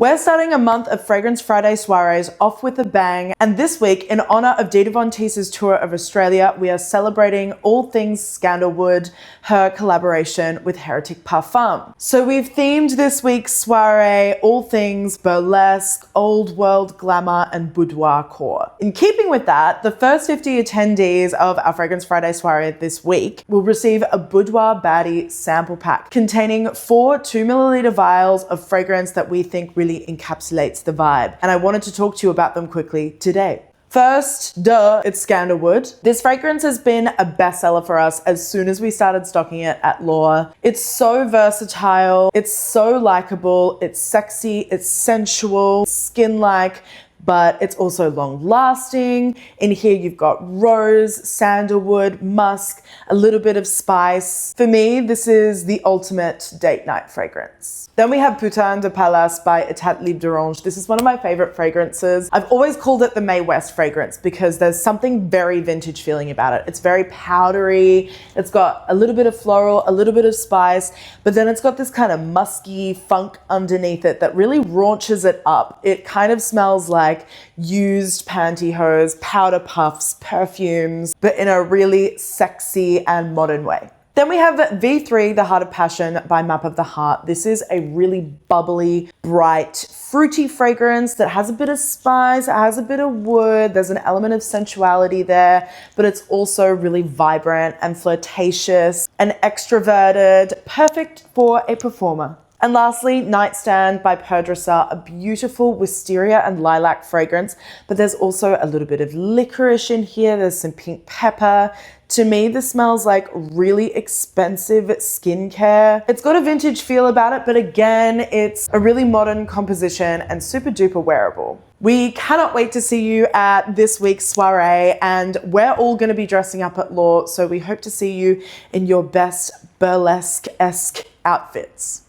We're starting a month of Fragrance Friday soirees off with a bang, and this week, in honor of Dita Von Teese's tour of Australia, we are celebrating all things Scandalwood, her collaboration with Heretic Parfum. So we've themed this week's soiree all things burlesque, old world glamour, and boudoir core. In keeping with that, the first 50 attendees of our Fragrance Friday soiree this week will receive a boudoir baddie sample pack containing 4 2ml vials of fragrance that we think really encapsulates the vibe, and I wanted to talk to you about them quickly today. First, it's Scandalwood. This fragrance has been a bestseller for us as soon as we started stocking it at LIBRE. It's so versatile, it's so likable, it's sexy, it's sensual, skin-like, but it's also long lasting. In here you've got rose, sandalwood, musk, a little bit of spice. For me, this is the ultimate date night fragrance. Then we have Putain de Palace by ETAT LIBRE. This is one of my favorite fragrances. I've always called it the Mae West fragrance because there's something very vintage feeling about it. It's very powdery. It's got a little bit of floral, a little bit of spice, but then it's got this kind of musky funk underneath it that really raunches it up. It kind of smells like used pantyhose, powder puffs, perfumes, but in a really sexy and modern way. Then we have V3, The Heart of Passion by Map of the Heart. This is a really bubbly, bright, fruity fragrance that has a bit of spice, it has a bit of wood, there's an element of sensuality there, but it's also really vibrant and flirtatious and extroverted, perfect for a performer. And lastly, Nightstand by Perdressar, a beautiful wisteria and lilac fragrance, but there's also a little bit of licorice in here, there's some pink pepper. To me, this smells like really expensive skincare. It's got a vintage feel about it, but again, it's a really modern composition and super duper wearable. We cannot wait to see you at this week's soiree, and we're all gonna be dressing up at LIBRE, so we hope to see you in your best burlesque-esque outfits.